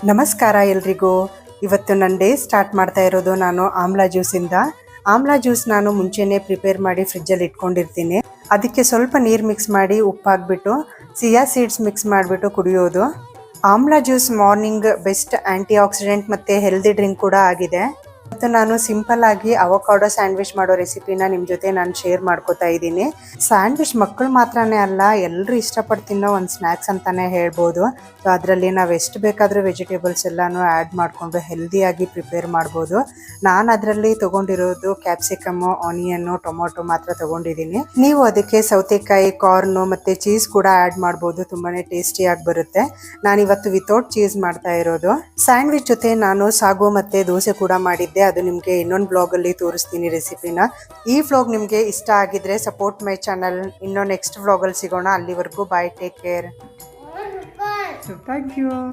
ನಮಸ್ಕಾರ ಎಲ್ರಿಗೂ. ಇವತ್ತು ನನ್ನ ಡೇ ಸ್ಟಾರ್ಟ್ ಮಾಡ್ತಾ ಇರೋದು ನಾನು ಆಮ್ಲಾ ಜ್ಯೂಸಿಂದ. ಆಮ್ಲಾ ಜ್ಯೂಸ್ ನಾನು ಮುಂಚೆನೇ ಪ್ರಿಪೇರ್ ಮಾಡಿ ಫ್ರಿಜ್ಜಲ್ಲಿ ಇಟ್ಕೊಂಡಿರ್ತೀನಿ. ಅದಕ್ಕೆ ಸ್ವಲ್ಪ ನೀರು ಮಿಕ್ಸ್ ಮಾಡಿ ಉಪ್ಪು ಹಾಕ್ಬಿಟ್ಟು ಸಿಯಾ ಸೀಡ್ಸ್ ಮಿಕ್ಸ್ ಮಾಡಿಬಿಟ್ಟು ಕುಡಿಯೋದು. ಆಮ್ಲಾ ಜ್ಯೂಸ್ ಮಾರ್ನಿಂಗ್ ಬೆಸ್ಟ್ ಆ್ಯಂಟಿ ಆಕ್ಸಿಡೆಂಟ್ ಮತ್ತು ಹೆಲ್ದಿ ಡ್ರಿಂಕ್ ಕೂಡ ಆಗಿದೆ. ಮತ್ತು ನಾನು ಸಿಂಪಲ್ ಆಗಿ ಅವಕಾಡೋ ಸ್ಯಾಂಡ್ವಿಚ್ ಮಾಡೋ ರೆಸಿಪಿನ ನಿಮ್ಮ ಜೊತೆ ನಾನು ಶೇರ್ ಮಾಡ್ಕೋತಾ ಇದ್ದೀನಿ. ಸ್ಯಾಂಡ್ವಿಚ್ ಮಕ್ಕಳು ಮಾತ್ರನೇ ಅಲ್ಲ, ಎಲ್ಲರೂ ಇಷ್ಟಪಟ್ಟು ತಿನ್ನೋ ಒಂದು ಸ್ನ್ಯಾಕ್ಸ್ ಅಂತಲೇ ಹೇಳ್ಬೋದು. ಸೊ ಅದರಲ್ಲಿ ನಾವು ಎಷ್ಟು ಬೇಕಾದರೂ ವೆಜಿಟೇಬಲ್ಸ್ ಎಲ್ಲನೂ ಆ್ಯಡ್ ಮಾಡಿಕೊಂಡು ಹೆಲ್ದಿಯಾಗಿ ಪ್ರಿಪೇರ್ ಮಾಡ್ಬೋದು. ನಾನು ಅದರಲ್ಲಿ ತೊಗೊಂಡಿರೋದು ಕ್ಯಾಪ್ಸಿಕಮ್ಮು, ಆನಿಯನ್ನು, ಟೊಮೊಟೊ ಮಾತ್ರ ತೊಗೊಂಡಿದ್ದೀನಿ. ನೀವು ಅದಕ್ಕೆ ಸೌತೆಕಾಯಿ, ಕಾರ್ನು ಮತ್ತು ಚೀಸ್ ಕೂಡ ಆ್ಯಡ್ ಮಾಡ್ಬೋದು. ತುಂಬಾ ಟೇಸ್ಟಿಯಾಗಿ ಬರುತ್ತೆ. ನಾನಿವತ್ತು ವಿತೌಟ್ ಚೀಸ್ ಮಾಡ್ತಾ ಇರೋದು. ಸ್ಯಾಂಡ್ವಿಚ್ ಜೊತೆ ನಾನು ಸಾಗು ಮತ್ತು ದೋಸೆ ಕೂಡ ಮಾಡಿದ್ದೆ. ಅದು ನಿಮಗೆ ಇನ್ನೊಂದು ವ್ಲಾಗಲ್ಲಿ ತೋರಿಸ್ತೀನಿ ರೆಸಿಪಿನ. ಈ ವ್ಲಾಗ್ ನಿಮಗೆ ಇಷ್ಟ ಆಗಿದ್ರೆ ಸಪೋರ್ಟ್ ಮೈ ಚಾನಲ್. ಇನ್ನೂ ನೆಕ್ಸ್ಟ್ ವ್ಲಾಗಲ್ಲಿ ಸಿಗೋಣ. ಅಲ್ಲಿವರೆಗೂ bye, take care. Thank you.